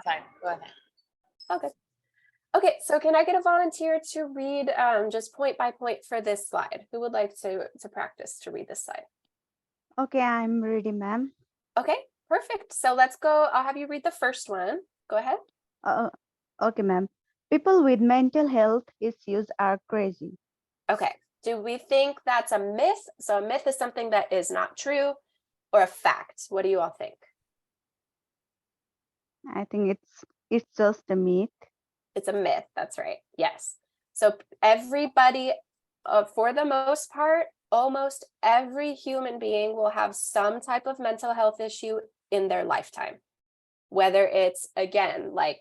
fine. Go ahead. Okay. Okay, so can I get a volunteer to read just point by point for this slide? Who would like to practice to read this slide? Okay, I'm ready, ma'am. Okay, perfect. So let's go. I'll have you read the first one. Go ahead. Okay, ma'am. People with mental health issues are crazy. Okay. Do we think that's a myth? So a myth is something that is not true, or a fact. What do you all think? I think it's just a myth. It's a myth. That's right. Yes. So everybody, for the most part, almost every human being will have some type of mental health issue in their lifetime. Whether it's, again, like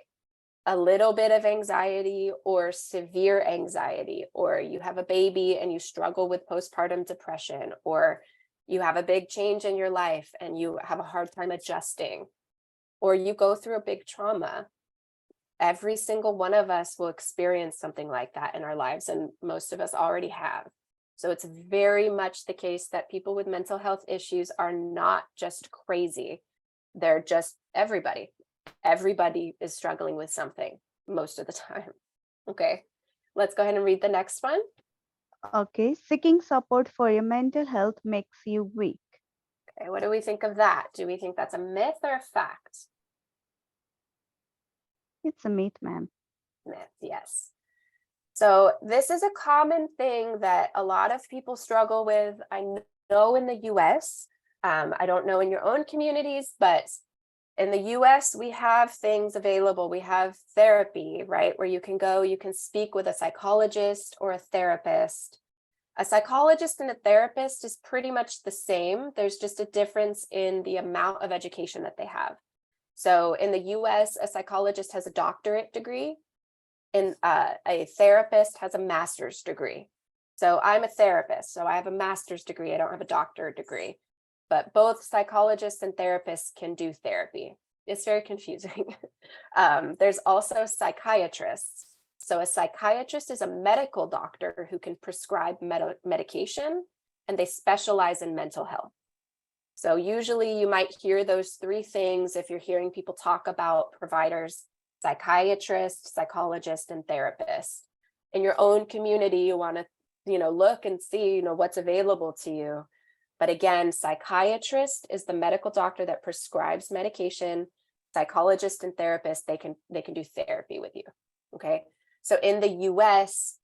a little bit of anxiety or severe anxiety, or you have a baby and you struggle with postpartum depression, or you have a big change in your life and you have a hard time adjusting, or you go through a big trauma. Every single one of us will experience something like that in our lives, and most of us already have. So it's very much the case that people with mental health issues are not just crazy. They're just everybody. Everybody is struggling with something most of the time. Okay, let's go ahead and read the next one. Okay, seeking support for your mental health makes you weak. Okay, what do we think of that? Do we think that's a myth or a fact? It's a myth, ma'am. Myth, yes. So this is a common thing that a lot of people struggle with. I know in the US, I don't know in your own communities, but in the US, we have things available. We have therapy, right? Where you can go, you can speak with a psychologist or a therapist. A psychologist and a therapist is pretty much the same. There's just a difference in the amount of education that they have. So in the US, a psychologist has a doctorate degree, and a therapist has a master's degree. So I'm a therapist, so I have a master's degree. I don't have a doctorate degree. But both psychologists and therapists can do therapy. It's very confusing. There's also psychiatrists. So a psychiatrist is a medical doctor who can prescribe medication, and they specialize in mental health. So usually you might hear those three things if you're hearing people talk about providers: psychiatrist, psychologist, and therapist. In your own community, you want to, look and see, what's available to you. But again, psychiatrist is the medical doctor that prescribes medication. Psychologist and therapist, they can do therapy with you. Okay. So in the US,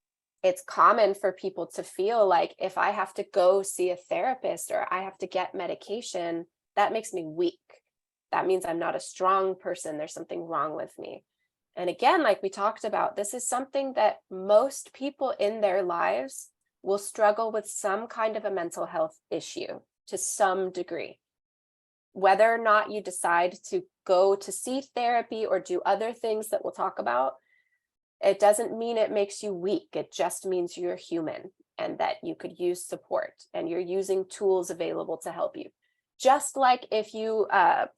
it's common for people to feel like, if I have to go see a therapist or I have to get medication, that makes me weak. That means I'm not a strong person. There's something wrong with me. And again, like we talked about, this is something that most people in their lives will struggle with some kind of a mental health issue to some degree. Whether or not you decide to go to see therapy or do other things that we'll talk about, it doesn't mean it makes you weak. It just means you're human and that you could use support and you're using tools available to help you. Just like if you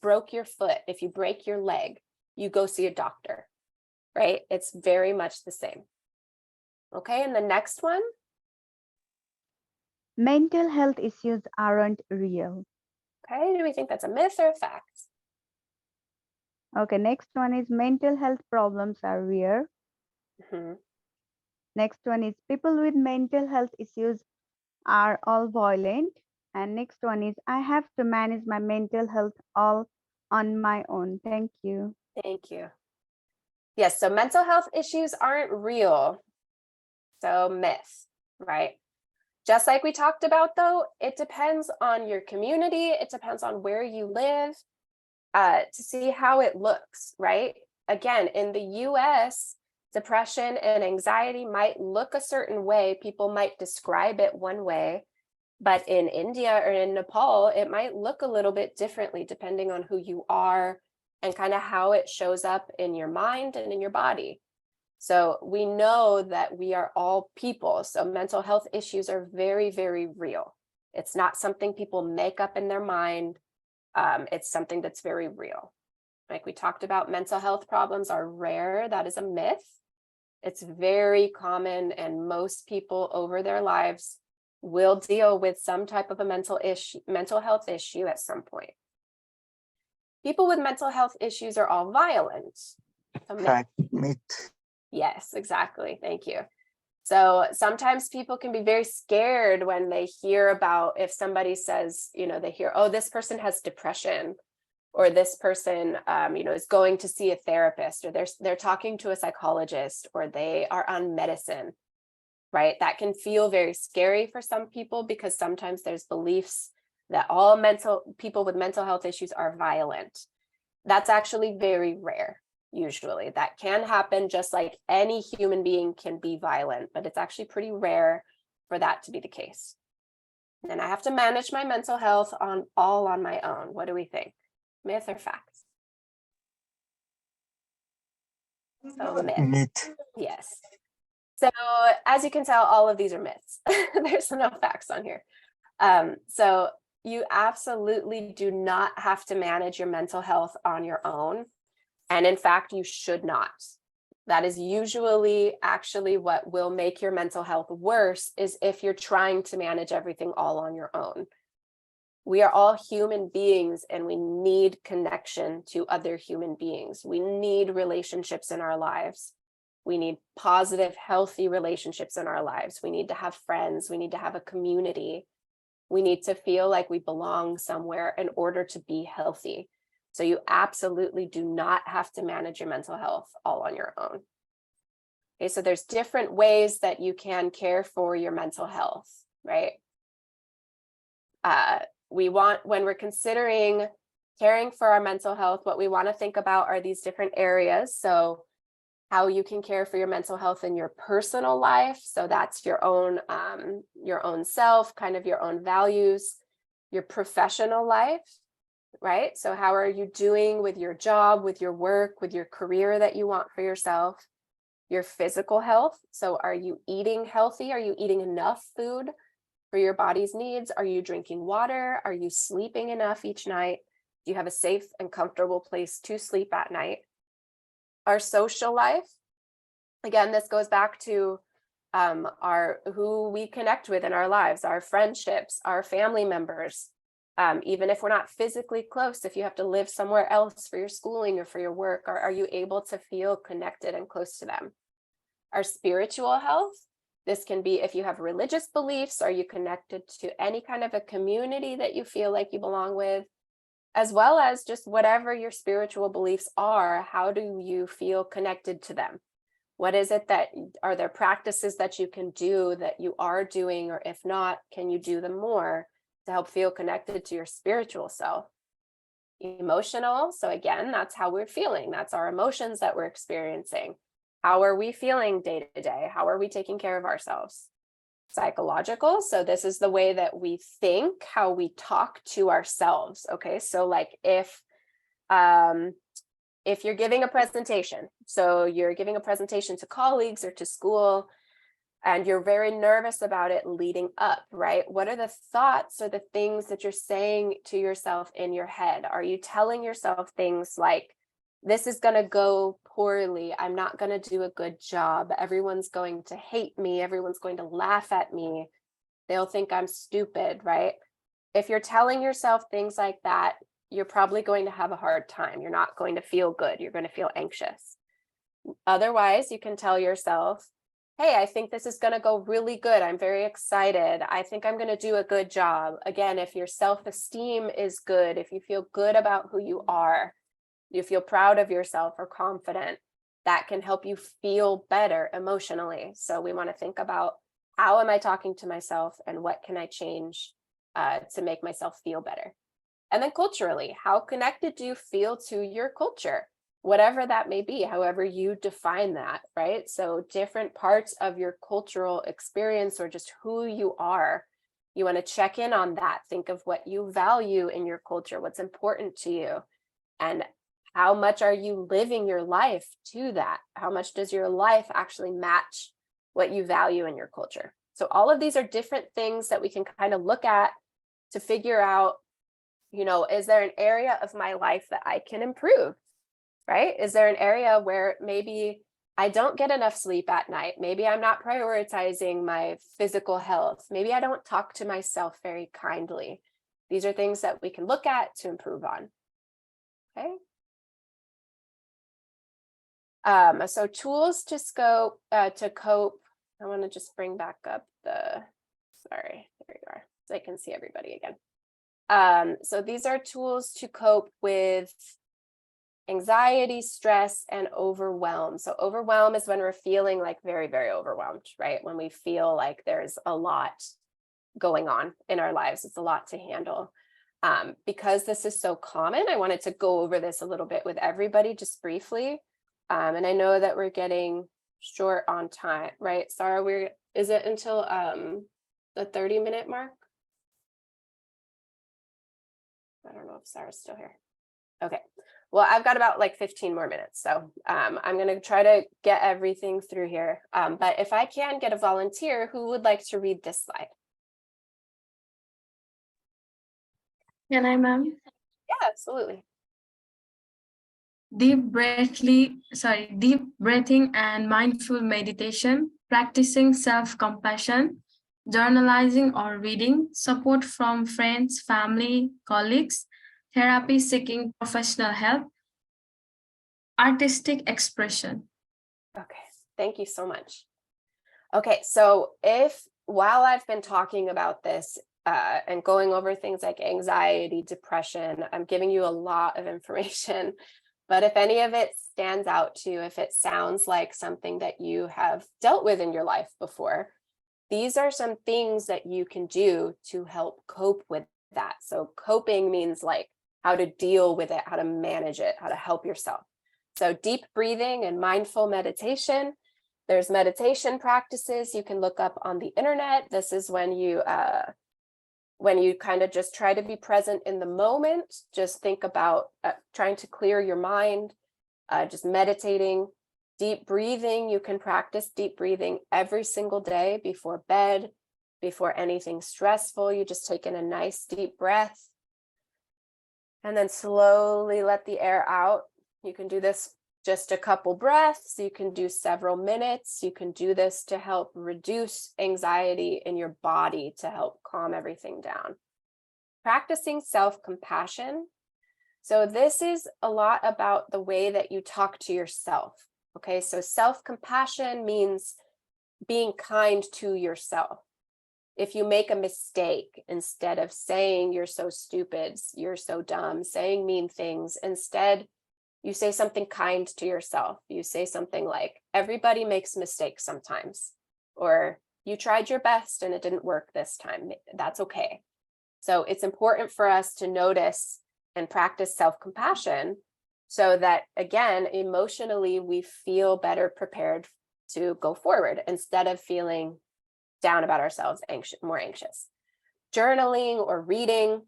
broke your foot, if you break your leg, you go see a doctor, right? It's very much the same. Okay, and the next one. Mental health issues aren't real. Okay, do we think that's a myth or a fact? Okay, next one is mental health problems are rare. Mm-hmm. Next one is people with mental health issues are all violent. And next one is I have to manage my mental health all on my own. Thank you. Thank you. Yes, so mental health issues aren't real. So myth, right? Just like we talked about, though, it depends on your community. It depends on where you live to see how it looks, right? Again, in the US, depression and anxiety might look a certain way. People might describe it one way, but in India or in Nepal, it might look a little bit differently depending on who you are and kind of how it shows up in your mind and in your body. So we know that we are all people. So mental health issues are very, very real. It's not something people make up in their mind. It's something that's very real. Like we talked about, mental health problems are rare. That is a myth. It's very common, and most people over their lives will deal with some type of a mental health issue at some point. people with mental health issues are all violent. So Fact, myth. yes, exactly. Thank you. So sometimes people can be very scared when they hear about, if somebody says, they hear, oh, this person has depression, or this person, is going to see a therapist, or they're talking to a psychologist, or they are on medicine, right? That can feel very scary for some people because sometimes there's beliefs that all people with mental health issues are violent. That's actually very rare. Usually that can happen, just like any human being can be violent, but it's actually pretty rare for that to be the case. And I have to manage my mental health all on my own. What do we think? Myth or facts? So myth. Myth. Yes. So as you can tell, all of these are myths. There's no facts on here. So you absolutely do not have to manage your mental health on your own. And in fact, you should not. That is usually actually what will make your mental health worse, is if you're trying to manage everything all on your own. We are all human beings and we need connection to other human beings. We need relationships in our lives. We need positive, healthy relationships in our lives. We need to have friends. We need to have a community. We need to feel like we belong somewhere in order to be healthy. So you absolutely do not have to manage your mental health all on your own. Okay, so there's different ways that you can care for your mental health, right? When we're considering caring for our mental health, what we want to think about are these different areas. So how you can care for your mental health in your personal life. So that's your own self, kind of your own values, your professional life, right? So how are you doing with your job, with your work, with your career that you want for yourself? Your physical health. So are you eating healthy? Are you eating enough food for your body's needs? Are you drinking water? Are you sleeping enough each night? Do you have a safe and comfortable place to sleep at night? Our social life. Again, this goes back to who we connect with in our lives, our friendships, our family members. Even if we're not physically close, if you have to live somewhere else for your schooling or for your work, are you able to feel connected and close to them? Our spiritual health. This can be if you have religious beliefs, are you connected to any kind of a community that you feel like you belong with? As well as just whatever your spiritual beliefs are, how do you feel connected to them? What is it are there practices that you can do that you are doing, or if not, can you do them more to help feel connected to your spiritual self? Emotional. So again, that's how we're feeling. That's our emotions that we're experiencing. How are we feeling day to day? How are we taking care of ourselves? Psychological. So this is the way that we think, how we talk to ourselves. Okay. So like if you're giving a presentation, so you're giving a presentation to colleagues or to school, and you're very nervous about it leading up, right? What are the thoughts or the things that you're saying to yourself in your head? Are you telling yourself things like, this is going to go poorly. I'm not going to do a good job. Everyone's going to hate me. Everyone's going to laugh at me. They'll think I'm stupid, right? If you're telling yourself things like that, you're probably going to have a hard time. You're not going to feel good. You're going to feel anxious. Otherwise, you can tell yourself, hey, I think this is going to go really good. I'm very excited. I think I'm going to do a good job. Again, if your self-esteem is good, if you feel good about who you are, you feel proud of yourself or confident, that can help you feel better emotionally. So we want to think about, how am I talking to myself and what can I change to make myself feel better? And then culturally, how connected do you feel to your culture? Whatever that may be, however you define that, right? So different parts of your cultural experience or just who you are, you want to check in on that. Think of what you value in your culture, what's important to you, and how much are you living your life to that? How much does your life actually match what you value in your culture? So all of these are different things that we can kind of look at to figure out, is there an area of my life that I can improve, right? Is there an area where maybe I don't get enough sleep at night? Maybe I'm not prioritizing my physical health. Maybe I don't talk to myself very kindly. These are things that we can look at to improve on. Okay. So tools to cope. I want to just bring back up sorry, there you are, so I can see everybody again. So these are tools to cope with anxiety, stress, and overwhelm. So overwhelm is when we're feeling like very, very overwhelmed, right? When we feel like there's a lot going on in our lives, it's a lot to handle. Because this is so common, I wanted to go over this a little bit with everybody just briefly. And I know that we're getting short on time, right? Sarah, is it until the 30-minute mark? I don't know if Sarah's still here. Okay. Well, I've got about like 15 more minutes. So I'm going to try to get everything through here. But if I can get a volunteer who would like to read this slide. Can I, ma'am? Yeah, absolutely. Deep breathing and mindful meditation, practicing self-compassion, journalizing or reading, support from friends, family, colleagues, therapy seeking professional help, artistic expression. Okay, thank you so much. Okay, so while I've been talking about this and going over things like anxiety, depression, I'm giving you a lot of information. But if any of it stands out to you, if it sounds like something that you have dealt with in your life before, these are some things that you can do to help cope with that. So coping means like how to deal with it, how to manage it, how to help yourself. So deep breathing and mindful meditation. There's meditation practices you can look up on the internet. This is when you kind of just try to be present in the moment, just think about trying to clear your mind, just meditating. Deep breathing, you can practice deep breathing every single day before bed, before anything stressful. You just take in a nice deep breath and then slowly let the air out. You can do this just a couple breaths. You can do several minutes. You can do this to help reduce anxiety in your body, to help calm everything down. Practicing self-compassion. So this is a lot about the way that you talk to yourself. Okay, so self-compassion means being kind to yourself. If you make a mistake, instead of saying you're so stupid, you're so dumb, saying mean things, instead you say something kind to yourself. You say something like, everybody makes mistakes sometimes, or you tried your best and it didn't work this time. That's okay. So it's important for us to notice and practice self-compassion so that, again, emotionally, we feel better prepared to go forward instead of feeling down about ourselves, more anxious. Journaling or reading.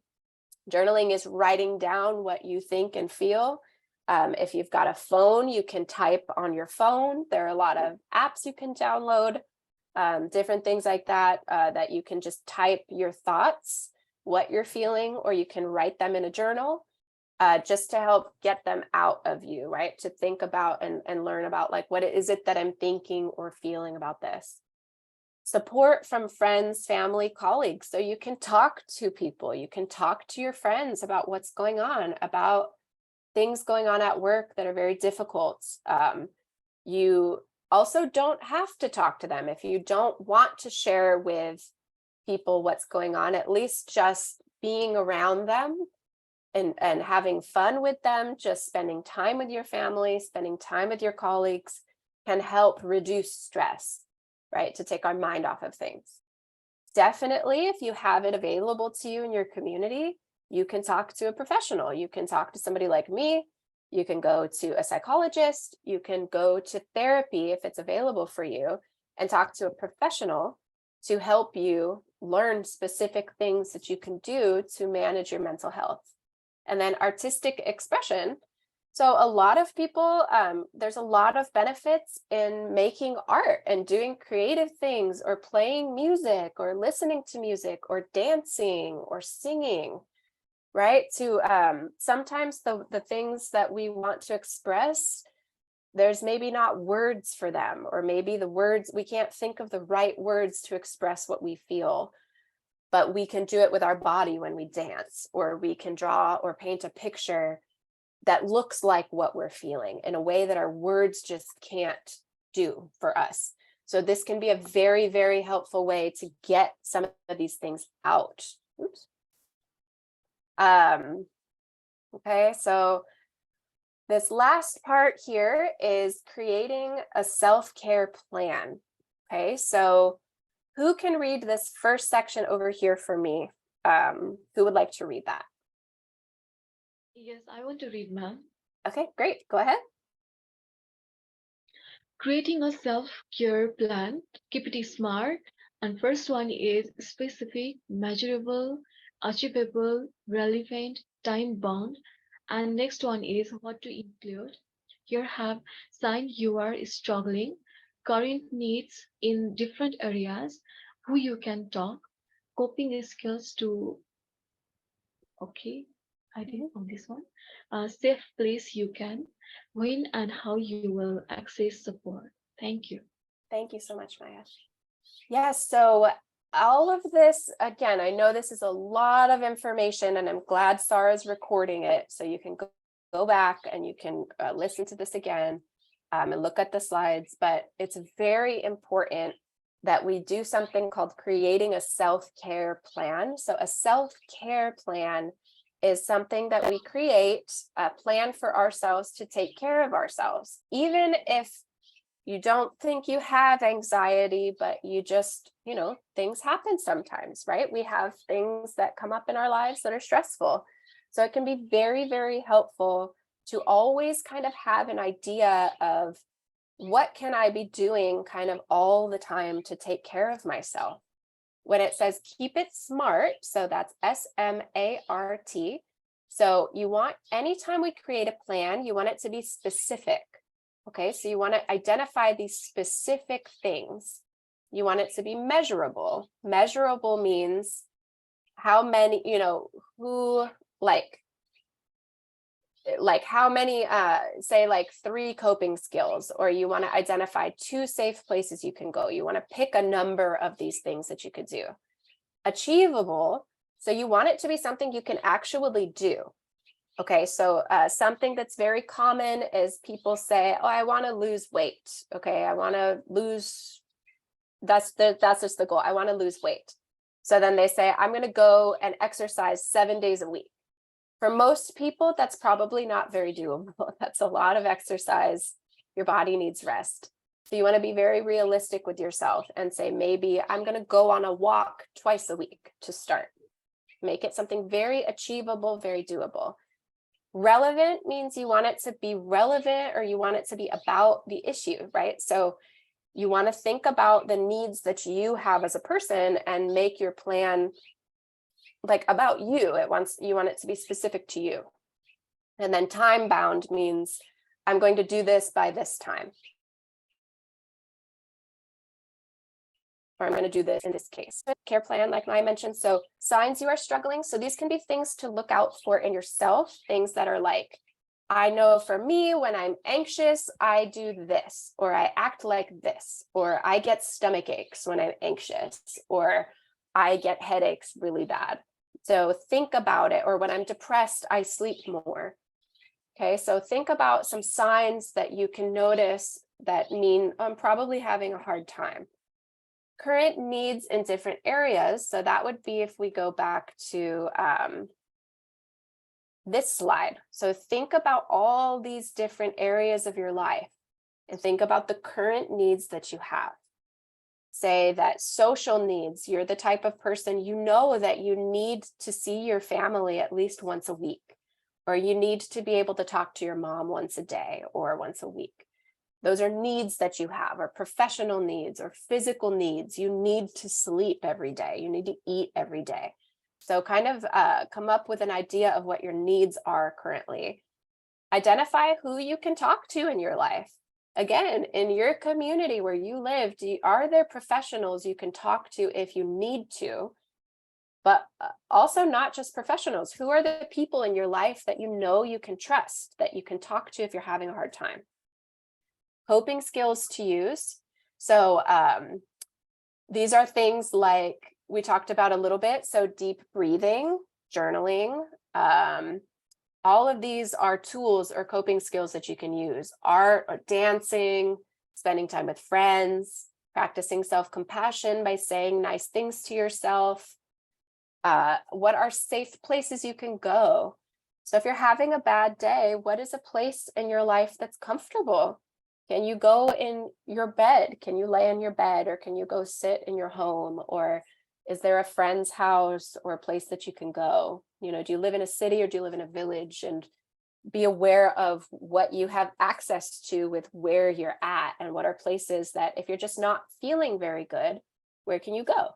Journaling is writing down what you think and feel. If you've got a phone, you can type on your phone. There are a lot of apps you can download, different things like that, that you can just type your thoughts, what you're feeling, or you can write them in a journal, just to help get them out of you, right? To think about and learn about, like, what is it that I'm thinking or feeling about this? Support from friends, family, colleagues. So you can talk to people, you can talk to your friends about what's going on, about things going on at work that are very difficult. You also don't have to talk to them. If you don't want to share with people what's going on, at least just being around them and having fun with them, just spending time with your family, spending time with your colleagues can help reduce stress, right? To take our mind off of things. Definitely, if you have it available to you in your community, you can talk to a professional. You can talk to somebody like me. You can go to a psychologist. You can go to therapy if it's available for you and talk to a professional to help you learn specific things that you can do to manage your mental health. And then artistic expression. So a lot of people, there's a lot of benefits in making art and doing creative things, or playing music, or listening to music, or dancing, or singing, right? To sometimes the things that we want to express, there's maybe not words for them, or maybe we can't think of the right words to express what we feel, but we can do it with our body when we dance, or we can draw or paint a picture that looks like what we're feeling in a way that our words just can't do for us. So this can be a very, very helpful way to get some of these things out. Oops. Okay, so this last part here is creating a self-care plan. Okay, so who can read this first section over here for me? Who would like to read that? Yes, I want to read, ma'am. Okay, great. Go ahead. Creating a self-care plan, keep it smart. And first one is specific, measurable, achievable, relevant, time-bound. And next one is what to include. Here have sign you are struggling, current needs in different areas, who you can talk, coping skills to, okay, I didn't know this one. Safe place you can, when and how you will access support. Thank you. Thank you so much, Maya. Yes, so all of this, again, I know this is a lot of information and I'm glad Sarah's recording it. So you can go back and you can listen to this again and look at the slides, but it's very important that we do something called creating a self-care plan. So a self-care plan is something that we create, a plan for ourselves to take care of ourselves. Even if you don't think you have anxiety, but you just, things happen sometimes, right? We have things that come up in our lives that are stressful. So it can be very, very helpful to always kind of have an idea of what can I be doing kind of all the time to take care of myself. When it says keep it smart, so that's SMART. So you want, anytime we create a plan, you want it to be specific. Okay, so you want to identify these specific things. You want it to be measurable. Measurable means how many, who, like how many, say like 3 coping skills, or you want to identify 2 safe places you can go. You want to pick a number of these things that you could do. Achievable, so you want it to be something you can actually do. Okay, so something that's very common is people say, oh, I want to lose weight. Okay, I want to lose, that's just the goal. I want to lose weight. So then they say, I'm going to go and exercise 7 days a week. For most people, that's probably not very doable. That's a lot of exercise. Your body needs rest. So you want to be very realistic with yourself and say, maybe I'm going to go on a walk twice a week to start. Make it something very achievable, very doable. Relevant means you want it to be relevant, or you want it to be about the issue, right? So you want to think about the needs that you have as a person and make your plan like about you. You want it to be specific to you. And then time bound means I'm going to do this by this time. Or I'm going to do this in this case. Care plan, like I mentioned. So signs you are struggling. So these can be things to look out for in yourself. Things that are like, I know for me, when I'm anxious, I do this, or I act like this, or I get stomach aches when I'm anxious, or I get headaches really bad. So think about it. Or when I'm depressed, I sleep more. Okay, so think about some signs that you can notice that mean I'm probably having a hard time. Current needs in different areas. So that would be if we go back to this slide. So think about all these different areas of your life and think about the current needs that you have. Say that social needs, you're the type of person, that you need to see your family at least once a week, or you need to be able to talk to your mom once a day or once a week. Those are needs that you have, or professional needs or physical needs. You need to sleep every day. You need to eat every day. So kind of come up with an idea of what your needs are currently. Identify who you can talk to in your life. Again, in your community where you live, are there professionals you can talk to if you need to? But also not just professionals. Who are the people in your life that you can trust, that you can talk to if you're having a hard time? Coping skills to use. So these are things like we talked about a little bit. So deep breathing, journaling, All of these are tools or coping skills that you can use. Art or dancing, spending time with friends, practicing self-compassion by saying nice things to yourself. What are safe places you can go? So if you're having a bad day, what is a place in your life that's comfortable? Can you go in your bed? Can you lay in your bed, or can you go sit in your home? Or is there a friend's house or a place that you can go? You know, do you live in a city or do you live in a village? And be aware of what you have access to with where you're at, and what are places that if you're just not feeling very good, where can you go?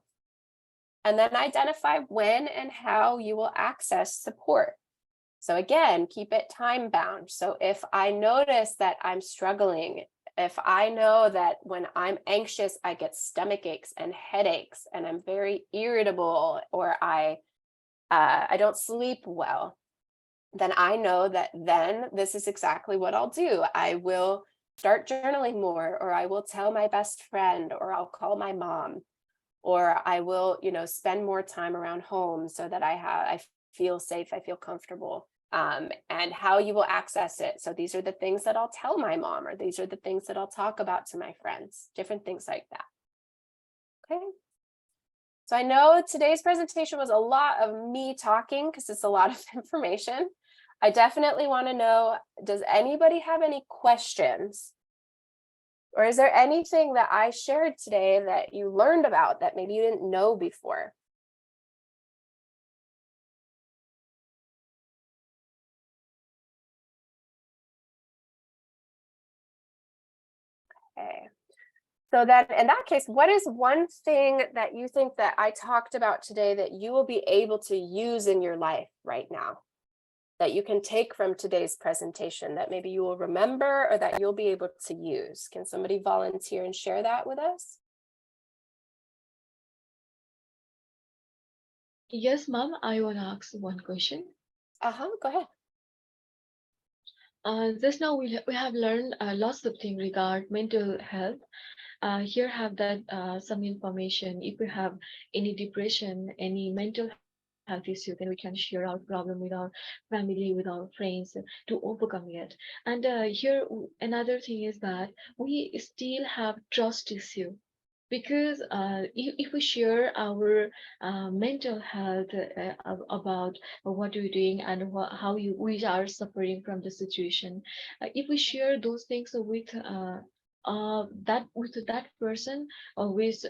And then identify when and how you will access support. So again, keep it time bound. So if I notice that I'm struggling, if I know that when I'm anxious, I get stomach aches and headaches, and I'm very irritable, or I don't sleep well, then I know that then this is exactly what I'll do. I will start journaling more, or I will tell my best friend, or I'll call my mom, or I will, spend more time around home so that I feel safe, I feel comfortable, and how you will access it. So these are the things that I'll tell my mom, or these are the things that I'll talk about to my friends, different things like that. Okay. So I know today's presentation was a lot of me talking because it's a lot of information. I definitely want to know, does anybody have any questions? Or is there anything that I shared today that you learned about that maybe you didn't know before? Okay. So then in that case, what is one thing that you think that I talked about today that you will be able to use in your life right now, that you can take from today's presentation that maybe you will remember or that you'll be able to use? Can somebody volunteer and share that with us? Yes, ma'am, I want to ask one question. Go ahead. Just now we have learned lots of things regarding mental health. Here have that some information. If we have any depression, any mental health issue, then we can share our problem with our family, with our friends to overcome it. And here another thing is that we still have trust issue, because if we share our mental health about what we're doing and how we are suffering from the situation, if we share those things with that person, with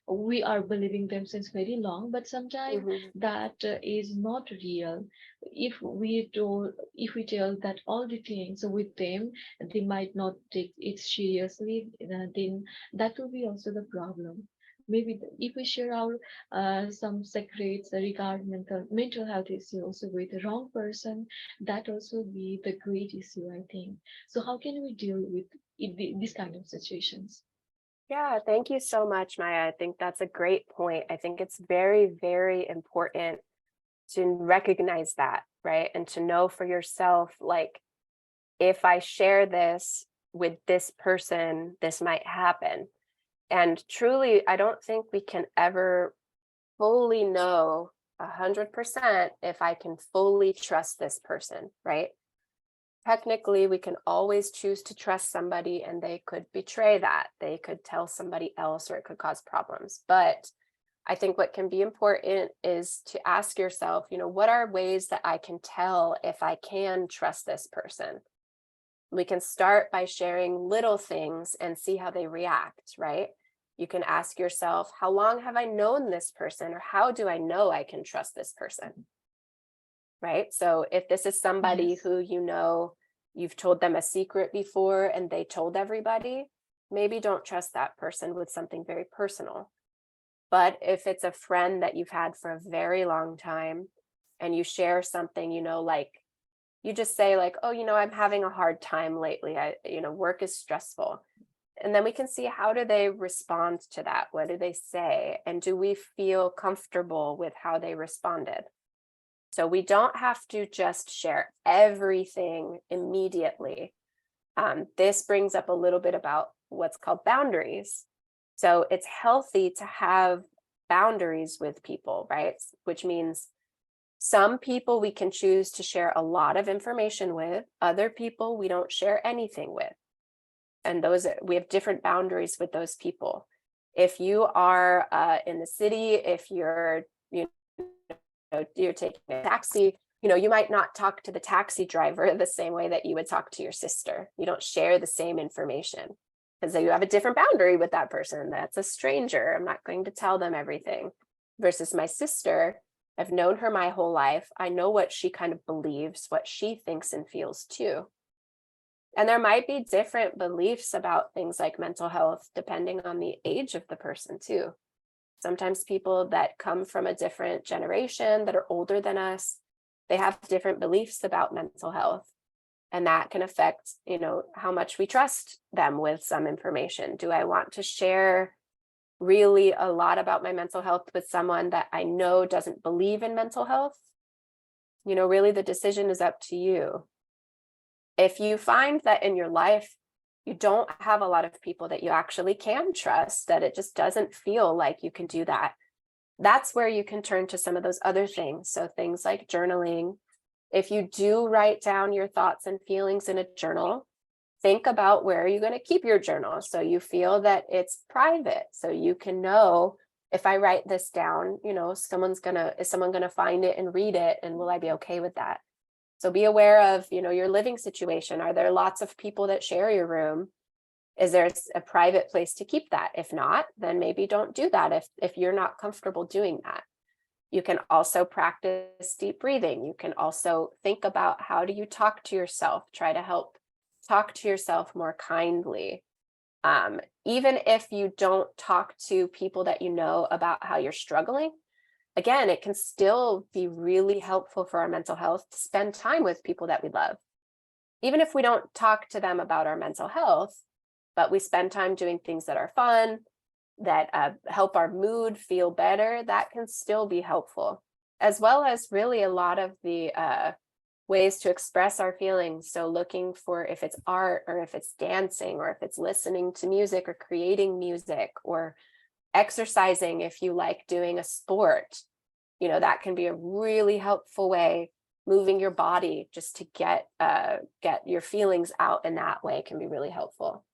we are believing them since very long, but sometimes Mhm. that is not real. If we tell that all the things with them, they might not take it seriously, then that will be also the problem. Maybe if we share our some secrets regarding mental health issues with the wrong person, that also be the great issue, I think. So how can we deal with these kind of situations? Yeah, thank you so much, Maya. I think that's a great point. I think it's very, very important to recognize that, right? And to know for yourself, like, if I share this with this person, this might happen. And truly, I don't think we can ever fully know 100% if I can fully trust this person, right? Technically, we can always choose to trust somebody, and they could betray that. They could tell somebody else, or it could cause problems. But I think what can be important is to ask yourself, what are ways that I can tell if I can trust this person? We can start by sharing little things and see how they react, right? You can ask yourself, how long have I known this person, or how do I know I can trust this person? Right? So if this is somebody Yes. who you've told them a secret before and they told everybody, maybe don't trust that person with something very personal. But if it's a friend that you've had for a very long time and you share something, like you just say like, oh, I'm having a hard time lately. Work is stressful. And then we can see, how do they respond to that? What do they say? And do we feel comfortable with how they responded? So we don't have to just share everything immediately. This brings up a little bit about what's called boundaries. So it's healthy to have boundaries with people, right? Which means Some people we can choose to share a lot of information with, other people we don't share anything with. And we have different boundaries with those people. If you are in the city, if you're taking a taxi, you might not talk to the taxi driver the same way that you would talk to your sister. You don't share the same information because you have a different boundary with that person. That's a stranger. I'm not going to tell them everything. Versus my sister, I've known her my whole life. I know what she kind of believes, what she thinks and feels too. And there might be different beliefs about things like mental health, depending on the age of the person too. Sometimes people that come from a different generation that are older than us, they have different beliefs about mental health. And that can affect, how much we trust them with some information. Do I want to share really a lot about my mental health with someone that I know doesn't believe in mental health? Really the decision is up to you. If you find that in your life, you don't have a lot of people that you actually can trust, that it just doesn't feel like you can do that, that's where you can turn to some of those other things. So things like journaling. If you do write down your thoughts and feelings in a journal, think about where you're going to keep your journal. So you feel that it's private. So you can know, if I write this down, is someone going to find it and read it? And will I be okay with that? So be aware of, your living situation. Are there lots of people that share your room? Is there a private place to keep that? If not, then maybe don't do that if you're not comfortable doing that. You can also practice deep breathing. You can also think about, how do you talk to yourself? Try to help talk to yourself more kindly. Even if you don't talk to people that you know about how you're struggling, again, it can still be really helpful for our mental health to spend time with people that we love. Even if we don't talk to them about our mental health, but we spend time doing things that are fun, that help our mood feel better, that can still be helpful, as well as really a lot of the ways to express our feelings. So looking for if it's art, or if it's dancing, or if it's listening to music or creating music, or exercising if you like doing a sport, that can be a really helpful way. Moving your body just to get your feelings out in that way can be really helpful.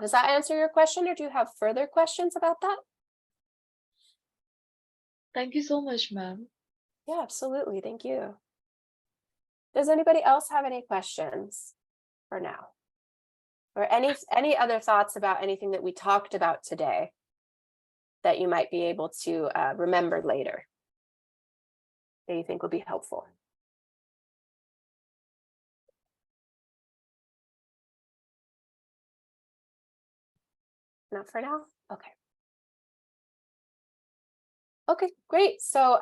Does that answer your question, or do you have further questions about that? Thank you so much, ma'am. Yeah, absolutely. Thank you. Does anybody else have any questions for now? Or any other thoughts about anything that we talked about today that you might be able to remember later that you think would be helpful? Not for now? Okay. Okay, great. So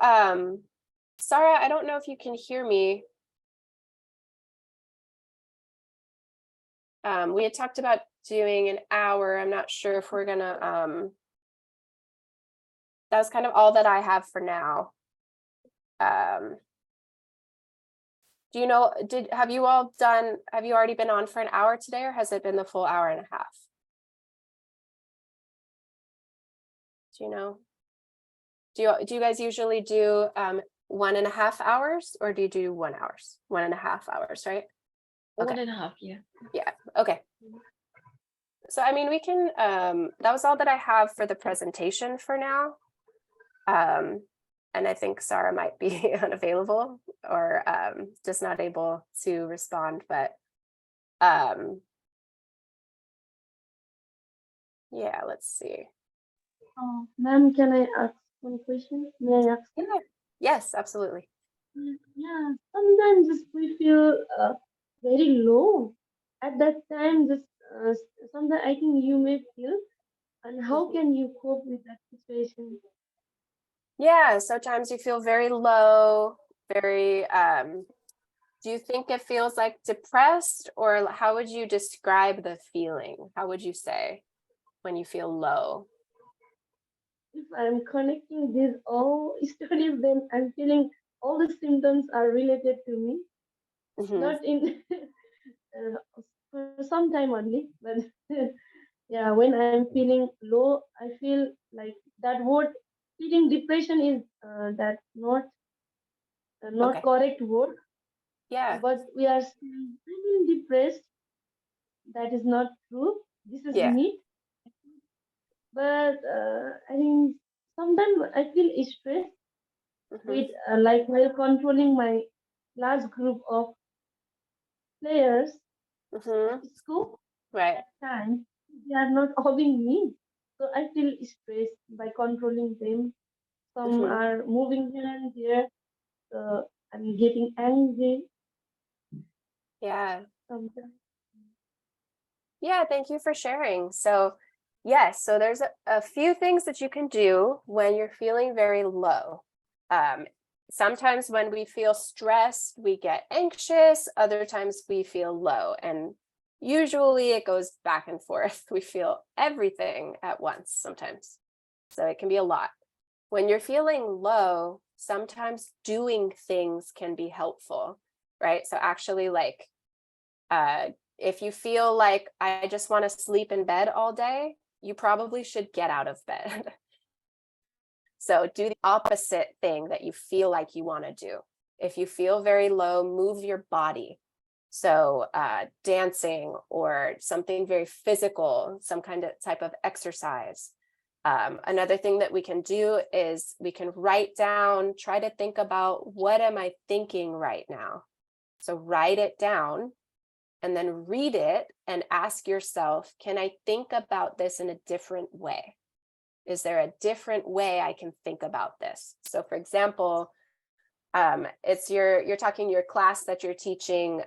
Sarah, I don't know if you can hear me. We had talked about doing an hour. I'm not sure if we're gonna that was kind of all that I have for now. Do you know, have you already been on for an hour today, or has it been the full hour and a half? Do you know? Do you guys usually do 1.5 hours, or do you do 1 hour? 1.5 hours, right? Okay. 1.5, yeah. Yeah, okay. So I mean, we can, that was all that I have for the presentation for now. And I think Sarah might be unavailable, or just not able to respond, but yeah, let's see. Ma'am, can I ask one question? May I ask? Yeah. Yes, absolutely. Yeah, sometimes just we feel very low at that time. Just sometimes I think you may feel, and how can you cope with that situation? Yeah, sometimes you feel very low, very, do you think it feels like depressed, or how would you describe the feeling? How would you say when you feel low? If I'm connecting these all stories, then I'm feeling all the symptoms are related to me. It's Mhm. not in for some time only, but yeah, when I'm feeling low, I feel like that word feeling depression is that not Okay. correct word, Yeah. but we are still feeling depressed. That is not true. This is Yeah. myth. But I think sometimes I feel stressed Hmm. with like while controlling my large group of players at Hmm. school Right. at times they are not obeying me. So I feel stressed by controlling them. Some Hmm. are moving here and there. So I'm getting angry Yeah. sometimes. Yeah, thank you for sharing. So, yes, so there's a few things that you can do when you're feeling very low. Um, Sometimes when we feel stressed, we get anxious, other times we feel low, and usually it goes back and forth. We feel everything at once sometimes. So it can be a lot. When you're feeling low, sometimes doing things can be helpful, right? So actually like if you feel like I just want to sleep in bed all day, you probably should get out of bed. So do the opposite thing that you feel like you want to do. If you feel very low, move your body. So dancing or something very physical, some kind of type of exercise. Another thing that we can do is we can write down, try to think about what am I thinking right now? So write it down and then read it and ask yourself, can I think about this in a different way? Is there a different way I can think about this? So for example, it's you're talking your class that you're teaching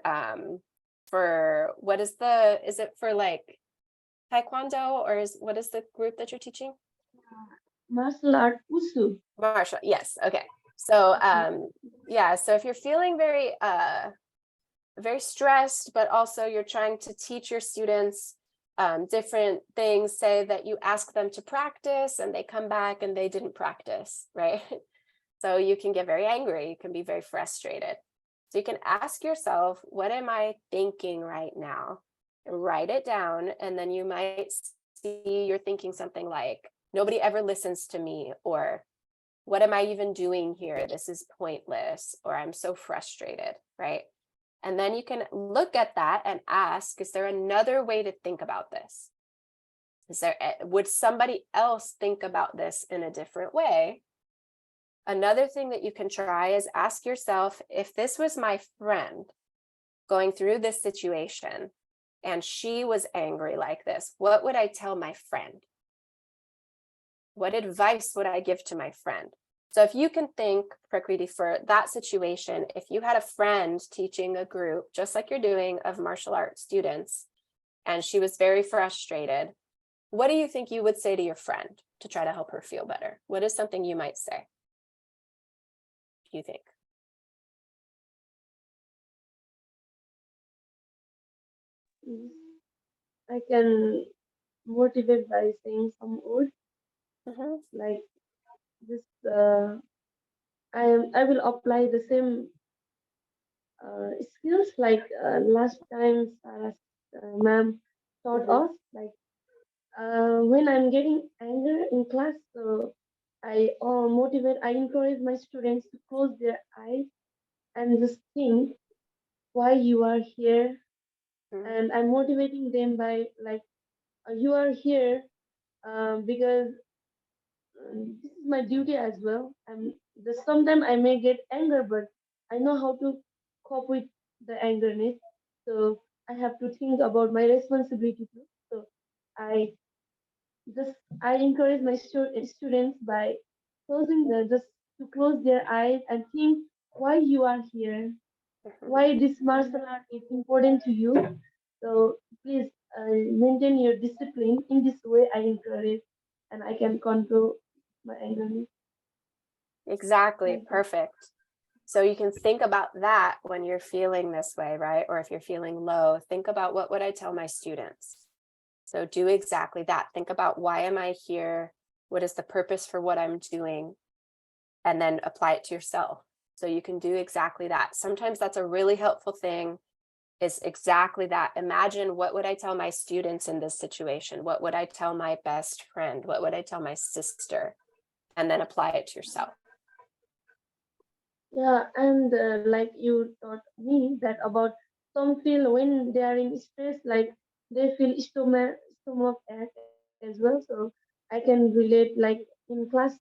for is it for like Taekwondo or what is the group that you're teaching? Martial art Usu. Martial, yes, okay. So Okay. yeah, so if you're feeling very stressed, but also you're trying to teach your students different things, say that you ask them to practice and they come back and they didn't practice, right? So you can get very angry, you can be very frustrated. So you can ask yourself, what am I thinking right now? And write it down, and then you might see you're thinking something like, nobody ever listens to me, or what am I even doing here? This is pointless, or I'm so frustrated, right? And then you can look at that and ask, is there another way to think about this? Would somebody else think about this in a different way? Another thing that you can try is ask yourself, if this was my friend going through this situation and she was angry like this, what would I tell my friend? What advice would I give to my friend? So if you can think, Prakriti, for that situation, if you had a friend teaching a group, just like you're doing, of martial arts students, and she was very frustrated, what do you think you would say to your friend to try to help her feel better? What is something you might say, do you think? Mm. I can motivate by saying some words Mm-hmm. like this. I will apply the same skills like last time Sarah ma'am taught Mm-hmm. us. Like when I'm getting anger in class, so I encourage my students to close their eyes and just think why you are here, Mm-hmm. and I'm motivating them by like you are here because this is my duty as well. Sometimes I may get anger, but I know how to cope with the angerness. So I have to think about my responsibility too. So I just I encourage my students by closing the just to close their eyes and think why you are here, why this martial art is important to you. So please maintain your discipline. In this way, I encourage and I can control my anger. Exactly, Like that. perfect. So you can think about that when you're feeling this way, right? Or if you're feeling low, think about, what would I tell my students? So do exactly that. Think about, why am I here? What is the purpose for what I'm doing? And then apply it to yourself. So you can do exactly that. Sometimes that's a really helpful thing, is exactly that. Imagine, what would I tell my students in this situation? What would I tell my best friend? What would I tell my sister? and then apply it to yourself. Yeah, and like you taught me that about some feel when they are in stress, like they feel stomach ache as well. So I can relate. Like in class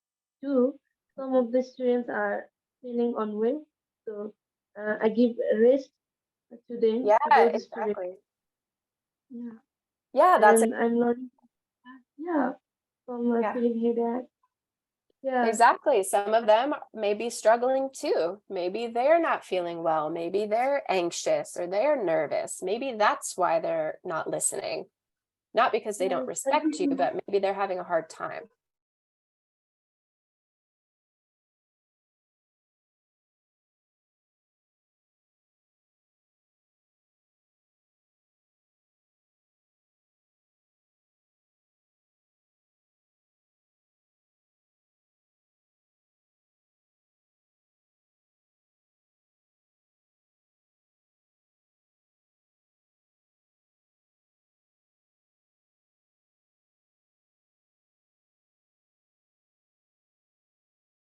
two, some of the students are feeling unwell, so I give rest to them, Yeah, to those students. exactly. Yeah, Yeah, that's and I'm learning. Yeah, from yeah. feeling headache. Yeah, Exactly. Some of them may be struggling too. Maybe they're not feeling well. Maybe they're anxious or they're nervous. Maybe that's why they're not listening. Not because they don't yes, respect you, but maybe they're having a hard time.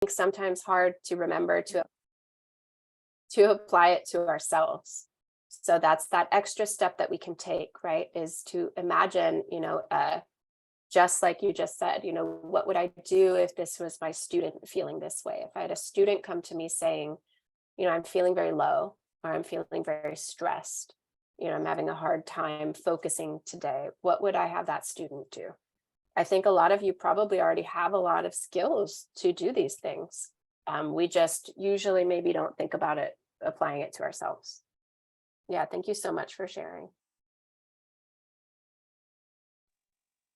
It's sometimes hard to remember to apply it to ourselves. So that's that extra step that we can take, right? Is to imagine, just like you just said, what would I do if this was my student feeling this way? If I had a student come to me saying, I'm feeling very low, or I'm feeling very stressed, I'm having a hard time focusing today, what would I have that student do? I think a lot of you probably already have a lot of skills to do these things. We just usually maybe don't think about it, applying it to ourselves. Yeah, thank you so much for sharing.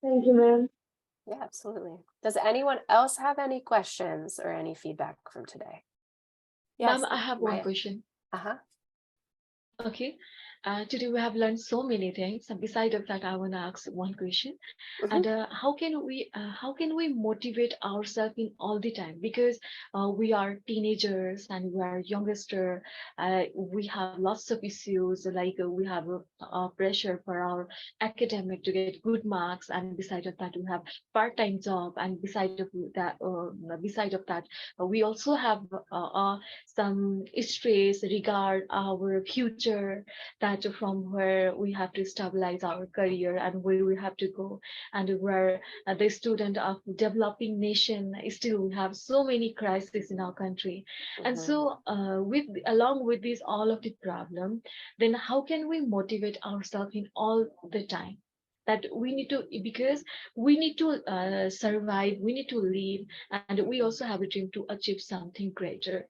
thank you, ma'am. Yeah, absolutely. Does anyone else have any questions or any feedback from today? Ma'am, Yes, I have one Maya. question. Uh-huh. Okay. Today we have learned so many things. And beside of that, I want to ask one question. And how can we motivate ourselves in all the time? Because we are teenagers and we are youngster. We have lots of issues, like we have pressure for our academic to get good marks, and beside of that, we have part-time job, and beside of that, we also have some stress regard our future, that from where we have to stabilize our career and where we have to go, and where the student of developing nation, still we have so many crises in our country. And Mhm. so with along with this all of the problem, then how can we motivate ourselves in all the time, that we need to, because we need to survive, we need to live, and we also have a dream to achieve something greater.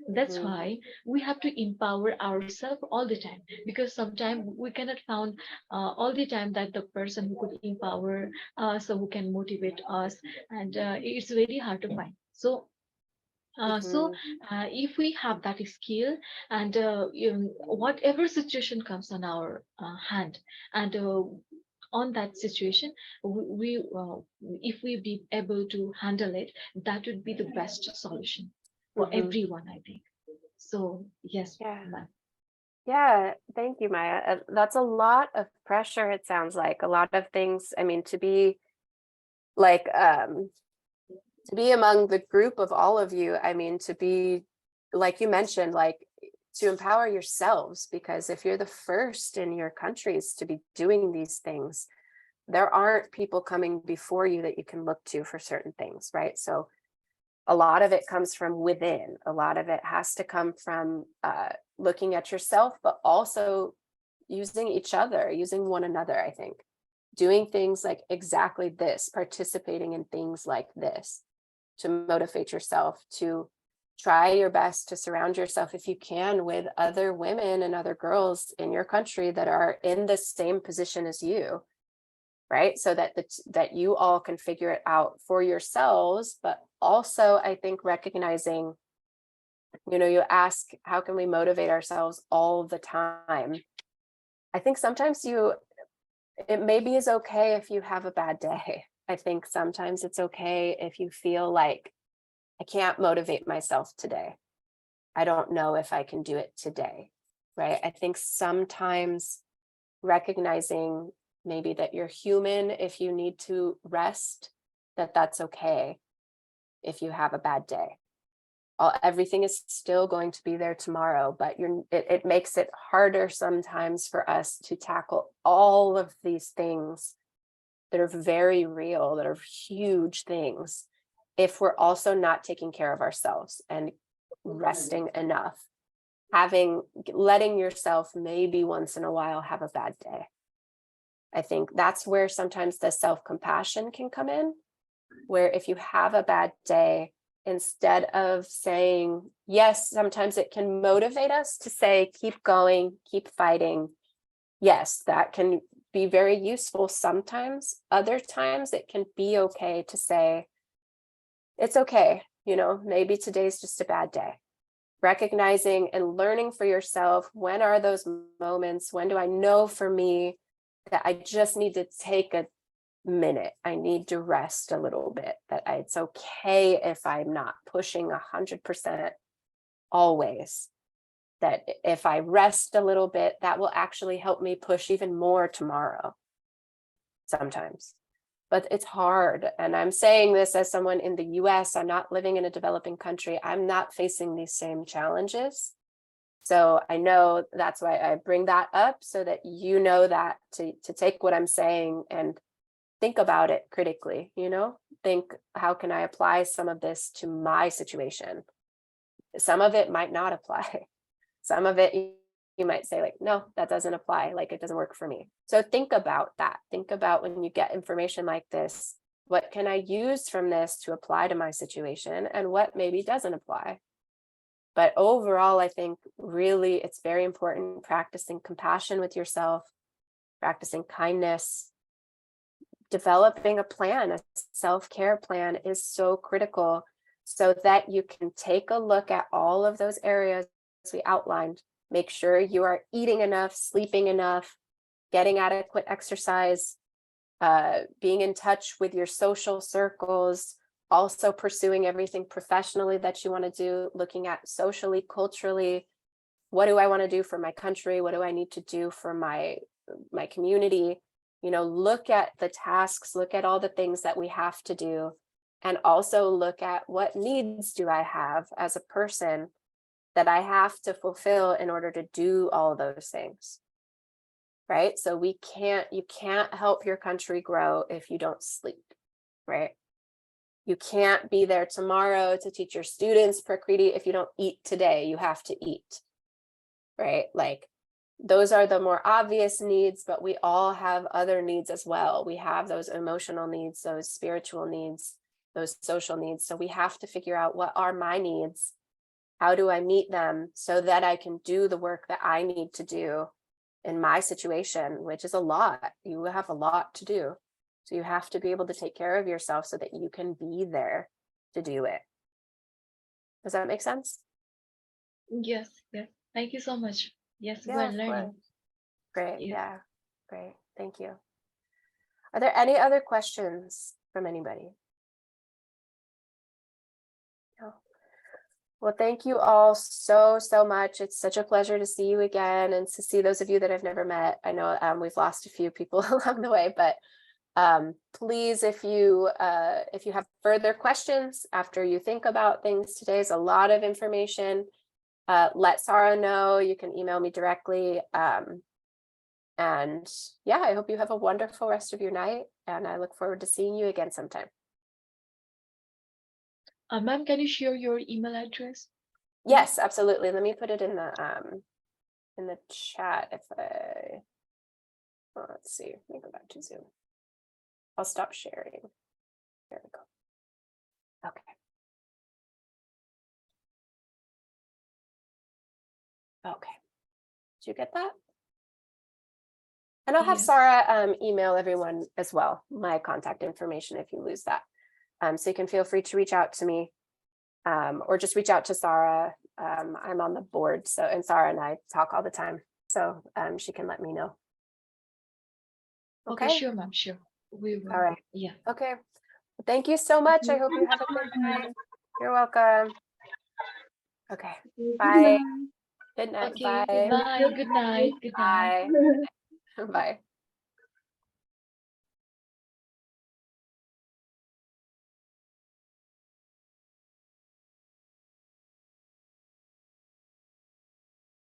That's Mhm. why we have to empower ourselves all the time, because sometimes we cannot found all the time that the person who could empower us or who can motivate us, and it's very hard to find. So uh, so Mhm. if we have that skill, and whatever situation comes on our hand, and on that situation, we if we be able to handle it, that would be the best solution for Mhm. everyone, I think. So yes, Yeah. ma'am. Yeah, thank you, Maya. That's a lot of pressure, it sounds like. A lot of things. I mean, to be like to be among the group of all of you, I mean, to be, like you mentioned, like to empower yourselves, because if you're the first in your countries to be doing these things, there aren't people coming before you that you can look to for certain things, right? So a lot of it comes from within. A lot of it has to come from looking at yourself, but also using each other, using one another, I think. Doing things like exactly this, participating in things like this to motivate yourself, to try your best to surround yourself, if you can, with other women and other girls in your country that are in the same position as you, right? So that that you all can figure it out for yourselves, but also I think recognizing, you ask, how can we motivate ourselves all the time? I think sometimes it maybe is okay if you have a bad day. I think sometimes it's okay if you feel like, I can't motivate myself today. I don't know if I can do it today, right? I think sometimes recognizing maybe that you're human, if you need to rest, that's okay. if you have a bad day. Everything is still going to be there tomorrow, but it makes it harder sometimes for us to tackle all of these things that are very real, that are huge things, if we're also not taking care of ourselves and resting enough, letting yourself maybe once in a while have a bad day. I think that's where sometimes the self-compassion can come in, where if you have a bad day, instead of saying, yes, sometimes it can motivate us to say, keep going, keep fighting. Yes, that can be very useful sometimes. Other times it can be okay to say, it's okay, maybe today's just a bad day. Recognizing and learning for yourself, when are those moments? When do I know for me that I just need to take a minute? I need to rest a little bit, that it's okay if I'm not pushing 100% always, that if I rest a little bit, that will actually help me push even more tomorrow sometimes. But it's hard. And I'm saying this as someone in the US, I'm not living in a developing country. I'm not facing these same challenges. So I know that's why I bring that up, so that you know that to take what I'm saying and think about it critically, think, how can I apply some of this to my situation? Some of it might not apply. Some of it you might say, like, no, that doesn't apply. Like, it doesn't work for me. So think about that. Think about, when you get information like this, what can I use from this to apply to my situation, and what maybe doesn't apply? But overall, I think really it's very important practicing compassion with yourself, practicing kindness, developing a plan, a self-care plan is so critical, so that you can take a look at all of those areas we outlined. Make sure you are eating enough, sleeping enough, getting adequate exercise, being in touch with your social circles, also pursuing everything professionally that you want to do, looking at socially, culturally, what do I want to do for my country? What do I need to do for my community? Look at the tasks, look at all the things that we have to do, and also look at what needs do I have as a person that I have to fulfill in order to do all those things. Right? So you can't help your country grow if you don't sleep, right? You can't be there tomorrow to teach your students Prakriti if you don't eat today. You have to eat, right? Like, those are the more obvious needs, but we all have other needs as well. We have those emotional needs, those spiritual needs, those social needs. So we have to figure out, what are my needs? How do I meet them so that I can do the work that I need to do in my situation, which is a lot. You have a lot to do. So you have to be able to take care of yourself so that you can be there to do it. Does that make sense? Yes, yes. Thank you so much. Yes, Yeah, we're of learning. course. Great. Yes. Yeah, great. Thank you. Are there any other questions from anybody? No. Well, thank you all so much. It's such a pleasure to see you again, and to see those of you that I've never met. I know we've lost a few people along the way, but please, if you have further questions after you think about things, today's a lot of information. Let Sarah know. You can email me directly. And yeah, I hope you have a wonderful rest of your night, and I look forward to seeing you again sometime. Ma'am, can you share your email address? Yes, absolutely. Let me put it in the chat. If let's see, let me go back to Zoom. I'll stop sharing. There we go. Okay. Okay. Did you get that? And I'll have Yes. Sarah email everyone as well, my contact information if you lose that. So you can feel free to reach out to me, or just reach out to Sarah. I'm on the board, and Sarah and I talk all the time, so she can let me know. Okay, sure, ma'am, sure. We will. All right. Yeah. Okay. Thank you so much. I hope you have a good night. You're welcome. Okay. Bye. Good night. Okay, Bye. bye. Good night. Good night. Bye. Bye.